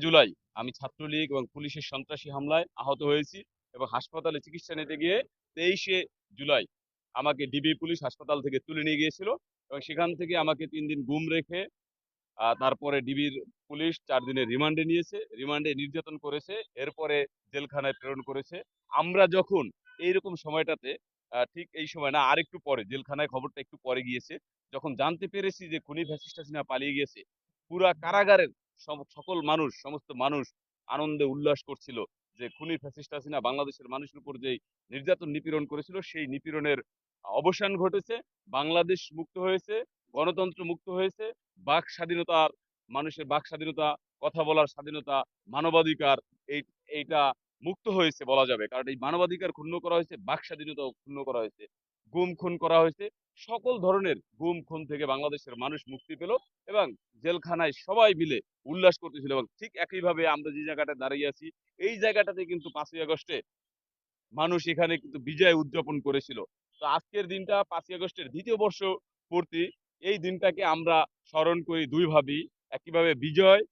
জুলাই আমি ছাত্রলীগ এবং পুলিশের সন্ত্রাসী হামলায় আহত হয়েছি এবং হাসপাতালে চিকিৎসা নিতে গিয়ে 23 জুলাই আমাকে ডিবি পুলিশ হাসপাতাল থেকে তুলে নিয়ে গিয়েছিল এবং সেখান থেকে আমাকে 3 দিন গুম রেখে তারপরে ডিবির পুলিশ 4 দিনের রিমান্ডে নিয়েছে, রিমান্ডে নির্যাতন করেছে, এরপরে জেলখানায় প্রেরণ করেছে। আমরা যখন এইরকম সময়টাতে ঠিক এই সময় না আরেকটু পরে জেলখানায় খবরটা একটু পরে গিয়েছে, যখন জানতে পেরেছি যে খুনি ফ্যাসিস্ট হাসিনা পালিয়ে গেছে, পুরা কারাগারের সকল মানুষ, সমস্ত মানুষ আনন্দে উল্লাস করছিল যে খুনি ফ্যাসিস্ট হাসিনা বাংলাদেশের মানুষের উপর যেই নির্যাতন নিপীড়ন করেছিল সেই নিপীড়নের অবসান ঘটেছে, বাংলাদেশ মুক্ত হয়েছে, গণতন্ত্র মুক্ত হয়েছে, বাক স্বাধীনতার মানুষের বাক স্বাধীনতা, কথা বলার স্বাধীনতা, মানবাধিকার এইটা মুক্ত হয়েছে বলা যাবে। কারণ এই মানবাধিকার ক্ষুণ্ণ করা হয়েছে, বাক স্বাধীনতাও ক্ষুণ্ণ করা হয়েছে, গুম খুন করা হয়েছে, সকল ধরনের গুম খুন থেকে বাংলাদেশের মানুষ মুক্তি পেল এবং জেলখানায় সবাই মিলে উল্লাস করতেছিল। এবং ঠিক একইভাবে আমরা যে জায়গাটা দাঁড়িয়ে আছি এই জায়গাটাতে কিন্তু 5ই আগস্টে মানুষ এখানে কিন্তু বিজয় উদযাপন করেছিল। তো আজকের দিনটা 5ই আগস্টের দ্বিতীয় বর্ষ পূর্তি, এই দিনটাকে আমরা স্মরণ করি দুইভাবেই, একইভাবে বিজয়,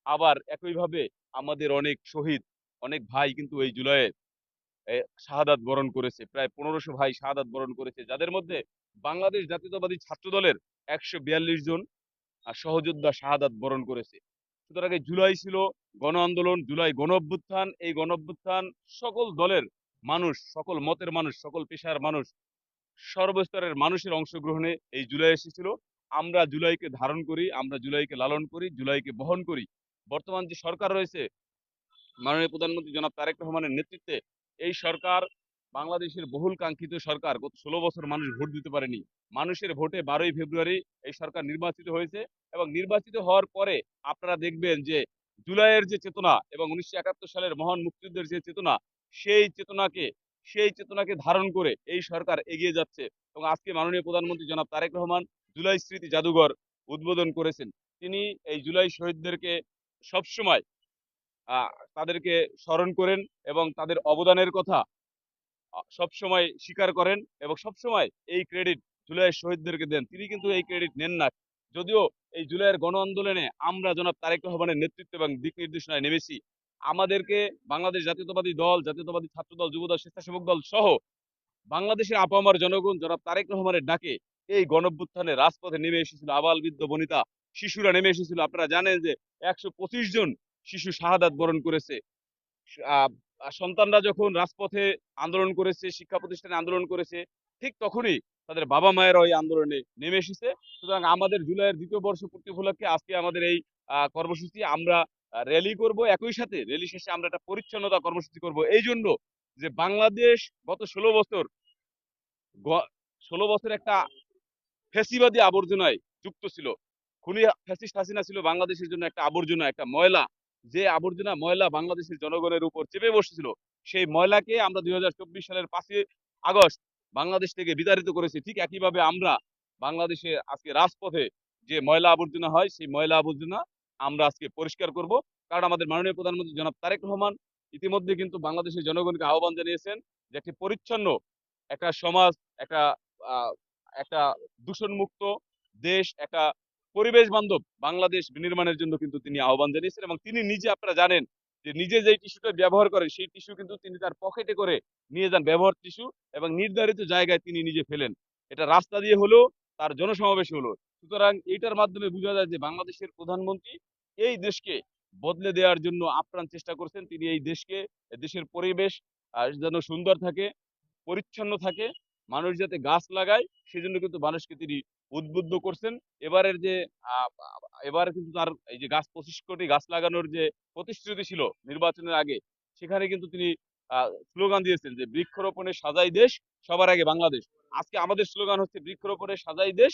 আবার একইভাবে আমাদের অনেক শহীদ, অনেক ভাই কিন্তু এই জুলাইয়ে শাহাদাত বরণ করেছে। প্রায় 1500 ভাই শাহাদাত বরণ করেছে, যাদের মধ্যে বাংলাদেশ জাতীয়তাবাদী ছাত্র দলের 142 জন সহযোদ্ধা শাহাদাত বরণ করেছে। সুতরাং এই জুলাই ছিল গণ আন্দোলন, জুলাই গণ অভ্যুত্থান। এই গণ অভ্যুত্থান সকল দলের মানুষ, সকল মতের মানুষ, সকল পেশার মানুষ, সর্বস্তরের মানুষের অংশগ্রহণে এই জুলাই এসেছিল। আমরা জুলাইকে ধারণ করি, আমরা জুলাইকে লালন করি, জুলাইকে বহন করি। বর্তমান যে সরকার রয়েছে মাননীয় প্রধানমন্ত্রী জনাব তারেক রহমানের নেতৃত্বে, এই সরকার বাংলাদেশের বহুল কাঙ্ক্ষিত সরকার। গত 16 বছর মানুষ ভোট দিতে পারেনি, মানুষের ভোটে 12ই ফেব্রুয়ারি এই সরকার নির্বাচিত হয়েছে এবং নির্বাচিত হওয়ার পরে আপনারা দেখবেন যে জুলাইয়ের যে চেতনা এবং 1971 সালের মহান মুক্তিযুদ্ধের যে চেতনা, সেই চেতনাকে সেই চেতনাকে ধারণ করে এই সরকার এগিয়ে যাচ্ছে। এবং আজকে মাননীয় প্রধানমন্ত্রী জনাব তারেক রহমান জুলাই স্মৃতি জাদুঘর উদ্বোধন করেছেন। তিনি এই জুলাই শহীদদেরকে সবসময় তাদেরকে স্মরণ করেন এবং তাদের অবদানের কথা সবসময় স্বীকার করেন এবং সবসময় এই ক্রেডিট জুলাইয়ের শহীদদেরকে দেন। তিনি কিন্তু এই ক্রেডিট নেন না। যদিও এই জুলাইয়ের গণ আন্দোলনে আমরা জনাব তারেক রহমানের নেতৃত্ব এবং দিক নির্দেশনায় নেমেছি, আমাদেরকে বাংলাদেশ জাতীয়তাবাদী দল, জাতীয়তাবাদী ছাত্র দল, যুবদল, স্বেচ্ছাসেবক দল সহ বাংলাদেশের আপামর জনগণ জনাব তারেক রহমানের ডাকে এই গণঅভ্যুত্থানে রাজপথে নেমে এসেছিল। আবাল বৃদ্ধ বনিতা শিশুরা নেমে এসেছিল। আপনারা জানেন যে 125 জন শিশু শাহাদাত বরণ করেছে। আহ, সন্তানরা যখন রাজপথে আন্দোলন করেছে, শিক্ষা প্রতিষ্ঠানে আন্দোলন করেছে, ঠিক তখনই তাদের বাবা মায়েরা ওই আন্দোলনে নেমে এসেছে। সুতরাং আমাদের জুলাইয়ের দ্বিতীয় বর্ষ পূর্তি উপলক্ষে আজকে আমাদের এই কর্মসূচি, আমরা র্যালি করব, একই সাথে র্যালি শেষে আমরা একটা পরিচ্ছন্নতা কর্মসূচি করব। এই জন্য যে বাংলাদেশ গত 16 বছর একটা ফ্যাসিবাদী আবর্জনায় যুক্ত ছিল। খুনি ফ্যাসিস্ট হাসিনা ছিল বাংলাদেশের জন্য একটা আবর্জনা, একটা ময়লা। যে আবর্জনা ময়লা বাংলাদেশের জনগণের উপর চেপে বসেছিল, সেই ময়লাকে আমরা 2024 সালের 5ই আগস্ট বাংলাদেশ থেকে বিতাড়িত করেছি। ঠিক একইভাবে আমরা বাংলাদেশে আজকে রাজপথে যে ময়লা আবর্জনা হয়, সেই ময়লা আবর্জনা আমরা আজকে পরিষ্কার করব। কারণ আমাদের মাননীয় প্রধানমন্ত্রী জনাব তারেক রহমান ইতিমধ্যে কিন্তু বাংলাদেশের জনগণকে আহ্বান জানিয়েছেন যে একটি পরিচ্ছন্ন একটা সমাজ, একটা আহ, একটা দূষণমুক্ত দেশ, একটা পরিবেশ বান্ধব বাংলাদেশ বিনির্মাণের জন্য কিন্তু তিনি আহ্বান জানিয়েছেন। এবং তিনি নিজে, আপনারা জানেন যে নিজে যেই টিস্যুটা ব্যবহার করেন সেই টিস্যু কিন্তু তিনি তার পকেটে করে নিয়ে যান, ব্যবহার টিস্যু, এবং নির্ধারিত জায়গায় তিনি নিজে ফেলেন। এটা রাস্তা দিয়ে হলো, তার জনসমাবেশ হলো। সুতরাং এইটার মাধ্যমে বোঝা যায় যে বাংলাদেশের প্রধানমন্ত্রী এই দেশকে বদলে দেওয়ার জন্য আপ্রাণ চেষ্টা করছেন। তিনি এই দেশকে, দেশের পরিবেশ যেন সুন্দর থাকে, পরিচ্ছন্ন থাকে, মানুষ যাতে গাছ লাগায় সেজন্য কিন্তু মানুষকে তিনি উদ্বুদ্ধ করছেন। এবারের যে আহ, এবার কিন্তু তার এই যে 25 কোটি গাছ লাগানোর যে প্রতিশ্রুতি ছিল নির্বাচনের আগে, সেখানে কিন্তু তিনি স্লোগান দিয়েছেন যে বৃক্ষরোপণে সাজাই দেশ, সবার আগে বাংলাদেশ। আজকে আমাদের স্লোগান হচ্ছে বৃক্ষরোপণে সাজাই দেশ,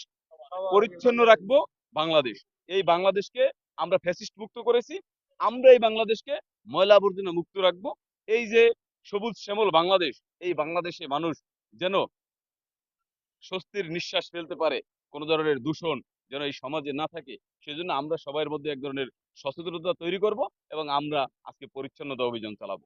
পরিচ্ছন্ন রাখবো বাংলাদেশ। এই বাংলাদেশকে আমরা ফ্যাসিস্ট মুক্ত করেছি, আমরা এই বাংলাদেশকে ময়লা আবর্জনা মুক্ত রাখবো। এই যে সবুজ শ্যামল বাংলাদেশ, এই বাংলাদেশে মানুষ যেন স্বস্তির নিঃশ্বাস ফেলতে পারে, কোনো ধরনের দূষণ যেন এই সমাজে না থাকে, সেজন্য আমরা সবার মধ্যে এক ধরনের সচেতনতা তৈরি করব এবং আমরা আজকে পরিচ্ছন্নতা অভিযান চালাবো।